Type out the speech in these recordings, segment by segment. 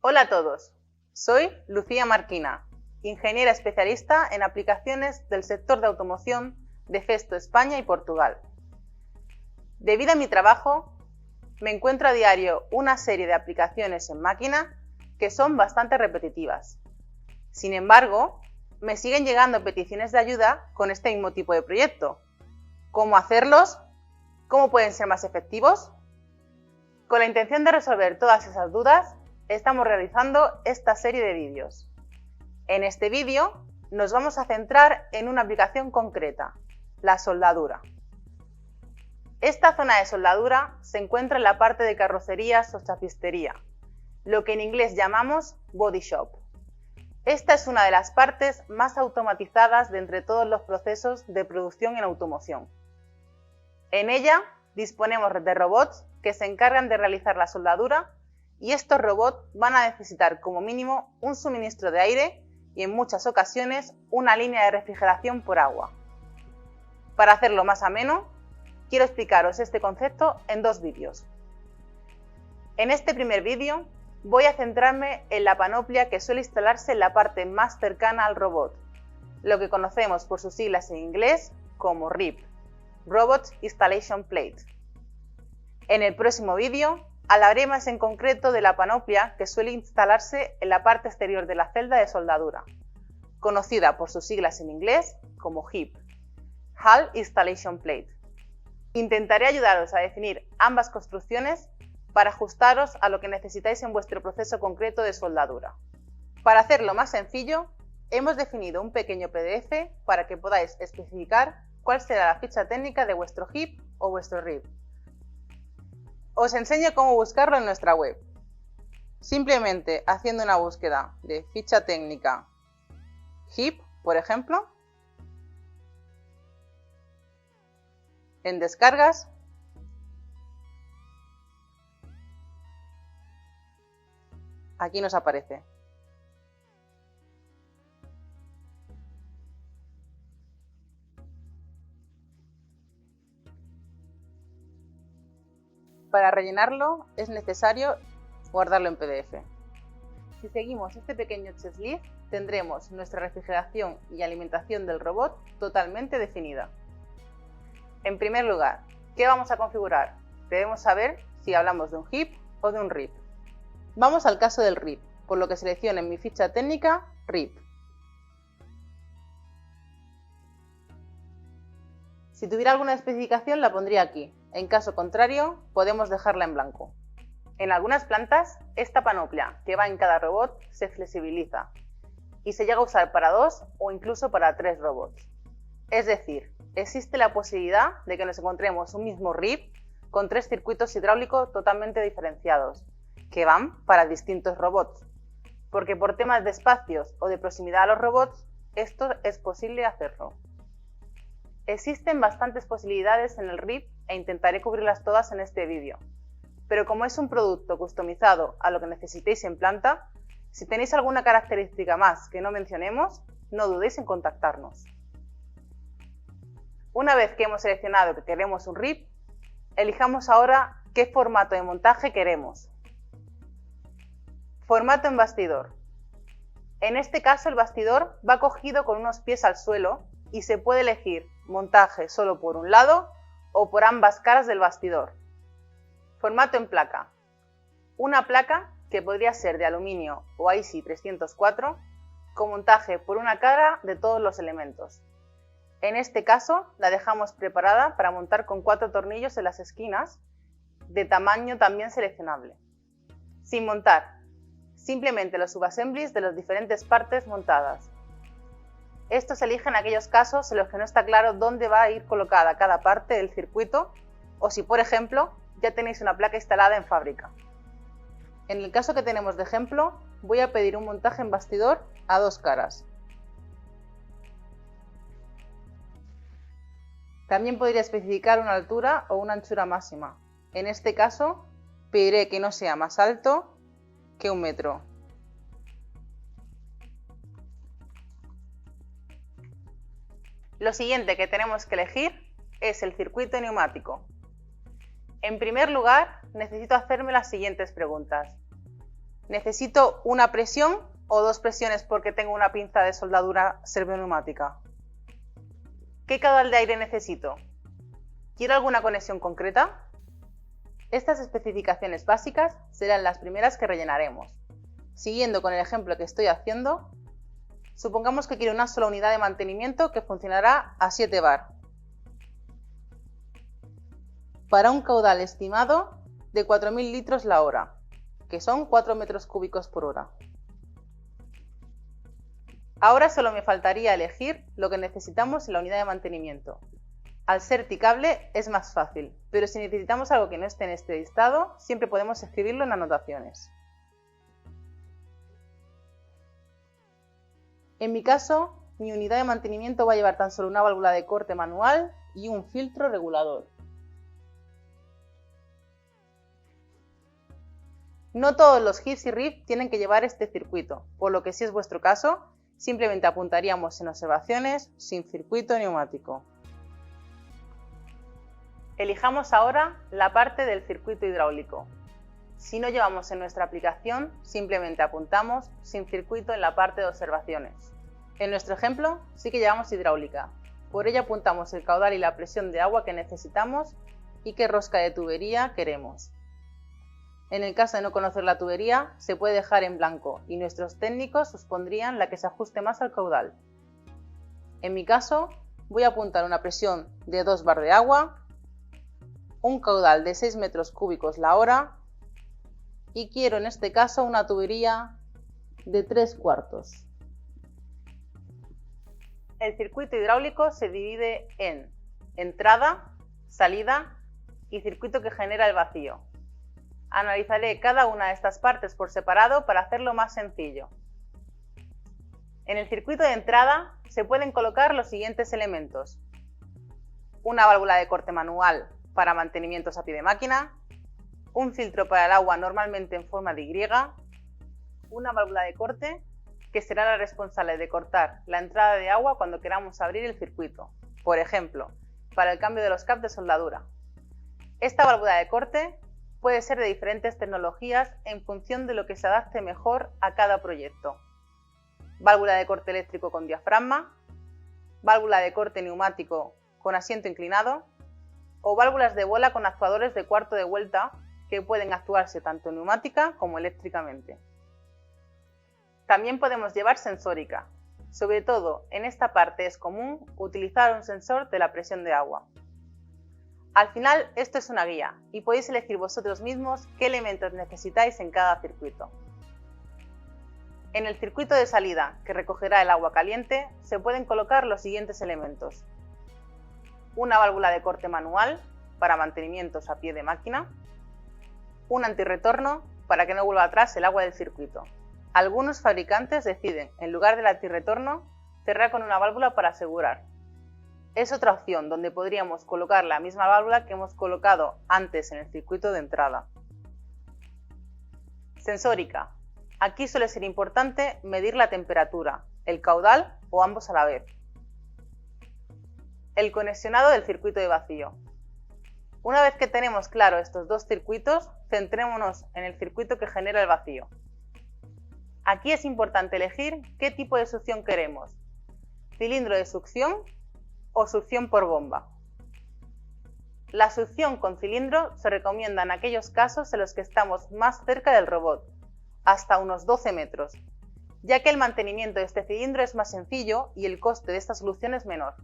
Hola a todos, soy Lucía Marquina, ingeniera especialista en aplicaciones del sector de automoción de Festo España y Portugal. Debido a mi trabajo, me encuentro a diario una serie de aplicaciones en máquina que son bastante repetitivas. Sin embargo, me siguen llegando peticiones de ayuda con este mismo tipo de proyecto. ¿Cómo hacerlos? ¿Cómo pueden ser más efectivos? Con la intención de resolver todas esas dudas, estamos realizando esta serie de vídeos. En este vídeo nos vamos a centrar en una aplicación concreta, la soldadura. Esta zona de soldadura se encuentra en la parte de carrocerías o chapistería, lo que en inglés llamamos body shop. Esta es una de las partes más automatizadas de entre todos los procesos de producción en automoción. En ella disponemos de robots que se encargan de realizar la soldadura y estos robots van a necesitar como mínimo un suministro de aire y en muchas ocasiones una línea de refrigeración por agua. Para hacerlo más ameno, quiero explicaros este concepto en dos vídeos. En este primer vídeo voy a centrarme en la panoplia que suele instalarse en la parte más cercana al robot, lo que conocemos por sus siglas en inglés como RIP, Robot Installation Plate. En el próximo vídeo hablaremos en concreto de la panoplia que suele instalarse en la parte exterior de la celda de soldadura, conocida por sus siglas en inglés como HIP, Hull Installation Plate. Intentaré ayudaros a definir ambas construcciones para ajustaros a lo que necesitáis en vuestro proceso concreto de soldadura. Para hacerlo más sencillo, hemos definido un pequeño PDF para que podáis especificar cuál será la ficha técnica de vuestro HIP o vuestro RIP. Os enseño cómo buscarlo en nuestra web. Simplemente haciendo una búsqueda de ficha técnica HIP, por ejemplo, en descargas, aquí nos aparece. Para rellenarlo es necesario guardarlo en PDF. Si seguimos este pequeño checklist, tendremos nuestra refrigeración y alimentación del robot totalmente definida. En primer lugar, ¿qué vamos a configurar? Debemos saber si hablamos de un HIP o de un RIP. Vamos al caso del RIP, por lo que selecciono en mi ficha técnica RIP. Si tuviera alguna especificación la pondría aquí, en caso contrario podemos dejarla en blanco. En algunas plantas, esta panoplia que va en cada robot se flexibiliza y se llega a usar para 2 o incluso para 3 robots. Es decir, existe la posibilidad de que nos encontremos un mismo RIP con 3 circuitos hidráulicos totalmente diferenciados, que van para distintos robots, porque por temas de espacios o de proximidad a los robots, esto es posible hacerlo. Existen bastantes posibilidades en el RIP e intentaré cubrirlas todas en este vídeo, pero como es un producto customizado a lo que necesitéis en planta, si tenéis alguna característica más que no mencionemos, no dudéis en contactarnos. Una vez que hemos seleccionado que queremos un RIP, elijamos ahora qué formato de montaje queremos. Formato en bastidor. En este caso el bastidor va cogido con unos pies al suelo y se puede elegir montaje solo por un lado o por ambas caras del bastidor. Formato en placa. Una placa que podría ser de aluminio o IC 304 con montaje por una cara de todos los elementos. En este caso la dejamos preparada para montar con 4 tornillos en las esquinas de tamaño también seleccionable. Sin montar, simplemente los subassemblies de las diferentes partes montadas. Esto se elige en aquellos casos en los que no está claro dónde va a ir colocada cada parte del circuito o si, por ejemplo, ya tenéis una placa instalada en fábrica. En el caso que tenemos de ejemplo, voy a pedir un montaje en bastidor a 2 caras. También podría especificar una altura o una anchura máxima. En este caso, pediré que no sea más alto que 1 metro. Lo siguiente que tenemos que elegir es el circuito neumático. En primer lugar, necesito hacerme las siguientes preguntas. ¿Necesito una presión o dos presiones porque tengo una pinza de soldadura servoneumática? ¿Qué caudal de aire necesito? ¿Quiero alguna conexión concreta? Estas especificaciones básicas serán las primeras que rellenaremos. Siguiendo con el ejemplo que estoy haciendo, supongamos que quiero una sola unidad de mantenimiento que funcionará a 7 bar, para un caudal estimado de 4.000 litros la hora, que son 4 metros cúbicos por hora. Ahora solo me faltaría elegir lo que necesitamos en la unidad de mantenimiento. Al ser ticable es más fácil, pero si necesitamos algo que no esté en este listado, siempre podemos escribirlo en anotaciones. En mi caso, mi unidad de mantenimiento va a llevar tan solo una válvula de corte manual y un filtro regulador. No todos los HIFs y RIF tienen que llevar este circuito, por lo que si es vuestro caso, simplemente apuntaríamos en observaciones sin circuito neumático. Elijamos ahora la parte del circuito hidráulico. Si no llevamos en nuestra aplicación, simplemente apuntamos sin circuito en la parte de observaciones. En nuestro ejemplo sí que llevamos hidráulica. Por ello apuntamos el caudal y la presión de agua que necesitamos y qué rosca de tubería queremos. En el caso de no conocer la tubería, se puede dejar en blanco y nuestros técnicos os pondrían la que se ajuste más al caudal. En mi caso, voy a apuntar una presión de 2 bar de agua, un caudal de 6 metros cúbicos la hora y quiero en este caso una tubería de 3/4. El circuito hidráulico se divide en entrada, salida y circuito que genera el vacío. Analizaré cada una de estas partes por separado para hacerlo más sencillo. En el circuito de entrada se pueden colocar los siguientes elementos: una válvula de corte manual para mantenimientos a pie de máquina, un filtro para el agua normalmente en forma de Y, una válvula de corte que será la responsable de cortar la entrada de agua cuando queramos abrir el circuito, por ejemplo, para el cambio de los caps de soldadura. Esta válvula de corte puede ser de diferentes tecnologías en función de lo que se adapte mejor a cada proyecto. Válvula de corte eléctrico con diafragma, válvula de corte neumático con asiento inclinado o válvulas de bola con actuadores de cuarto de vuelta que pueden actuarse tanto neumática como eléctricamente. También podemos llevar sensórica. Sobre todo en esta parte es común utilizar un sensor de la presión de agua. Al final esto es una guía y podéis elegir vosotros mismos qué elementos necesitáis en cada circuito. En el circuito de salida, que recogerá el agua caliente, se pueden colocar los siguientes elementos: una válvula de corte manual para mantenimientos a pie de máquina, un antirretorno para que no vuelva atrás el agua del circuito. Algunos fabricantes deciden, en lugar del antirretorno, cerrar con una válvula para asegurar. Es otra opción donde podríamos colocar la misma válvula que hemos colocado antes en el circuito de entrada. Sensórica. Aquí suele ser importante medir la temperatura, el caudal o ambos a la vez. El conexionado del circuito de vacío. Una vez que tenemos claro estos dos circuitos, centrémonos en el circuito que genera el vacío. Aquí es importante elegir qué tipo de succión queremos: cilindro de succión o succión por bomba. La succión con cilindro se recomienda en aquellos casos en los que estamos más cerca del robot, hasta unos 12 metros, ya que el mantenimiento de este cilindro es más sencillo y el coste de esta solución es menor.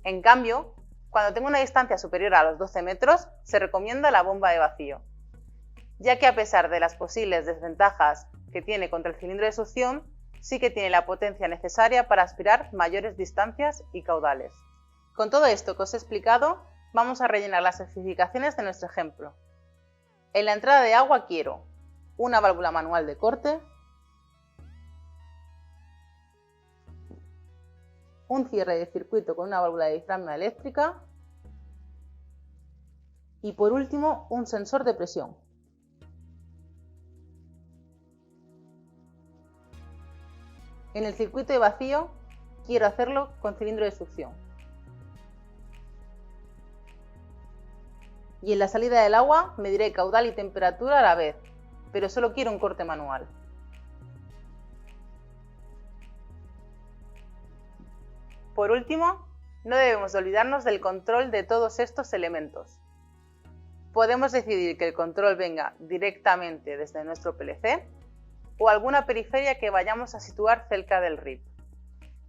En cambio, cuando tengo una distancia superior a los 12 metros, se recomienda la bomba de vacío, ya que a pesar de las posibles desventajas que tiene contra el cilindro de succión, sí que tiene la potencia necesaria para aspirar mayores distancias y caudales. Con todo esto que os he explicado, vamos a rellenar las especificaciones de nuestro ejemplo. En la entrada de agua quiero una válvula manual de corte, un cierre de circuito con una válvula de diafragma eléctrica y por último un sensor de presión. En el circuito de vacío quiero hacerlo con cilindro de succión. Y en la salida del agua mediré caudal y temperatura a la vez, pero solo quiero un corte manual. Por último, no debemos olvidarnos del control de todos estos elementos. Podemos decidir que el control venga directamente desde nuestro PLC o alguna periferia que vayamos a situar cerca del RIP.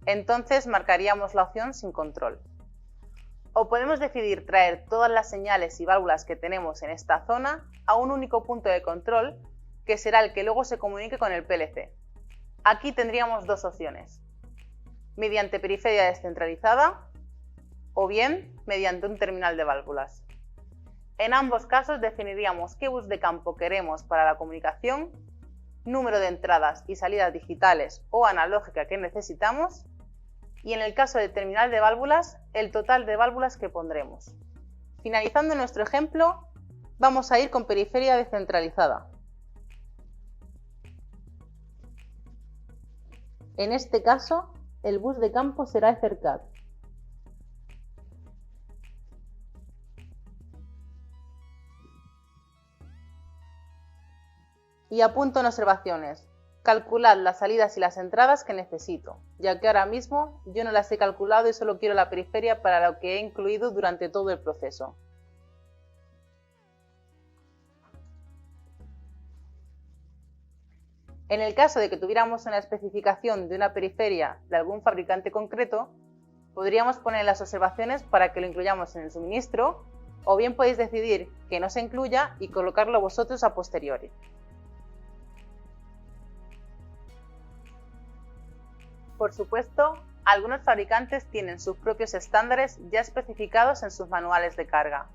Entonces marcaríamos la opción sin control. O podemos decidir traer todas las señales y válvulas que tenemos en esta zona a un único punto de control que será el que luego se comunique con el PLC. Aquí tendríamos dos opciones: mediante periferia descentralizada o bien mediante un terminal de válvulas. En ambos casos definiríamos qué bus de campo queremos para la comunicación, número de entradas y salidas digitales o analógica que necesitamos y en el caso del terminal de válvulas, el total de válvulas que pondremos. Finalizando nuestro ejemplo, vamos a ir con periferia descentralizada. En este caso, el bus de campo será Ethercat. Y apunto en observaciones. Calculad las salidas y las entradas que necesito, ya que ahora mismo yo no las he calculado y solo quiero la periferia para lo que he incluido durante todo el proceso. En el caso de que tuviéramos una especificación de una periferia de algún fabricante concreto, podríamos poner las observaciones para que lo incluyamos en el suministro, o bien podéis decidir que no se incluya y colocarlo vosotros a posteriori. Por supuesto, algunos fabricantes tienen sus propios estándares ya especificados en sus manuales de carga.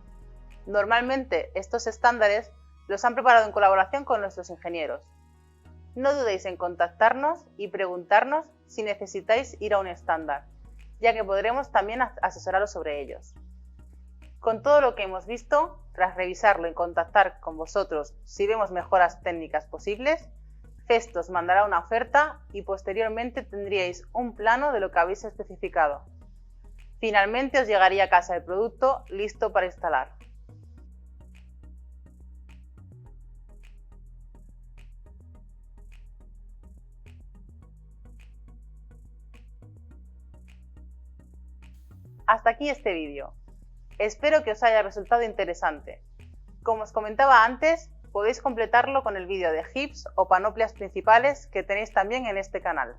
Normalmente, estos estándares los han preparado en colaboración con nuestros ingenieros. No dudéis en contactarnos y preguntarnos si necesitáis ir a un estándar, ya que podremos también asesoraros sobre ellos. Con todo lo que hemos visto, tras revisarlo y contactar con vosotros si vemos mejoras técnicas posibles, Festo os mandará una oferta y posteriormente tendríais un plano de lo que habéis especificado. Finalmente os llegaría a casa el producto listo para instalar. Hasta aquí este vídeo. Espero que os haya resultado interesante. Como os comentaba antes, podéis completarlo con el vídeo de HIPS o panoplias principales que tenéis también en este canal.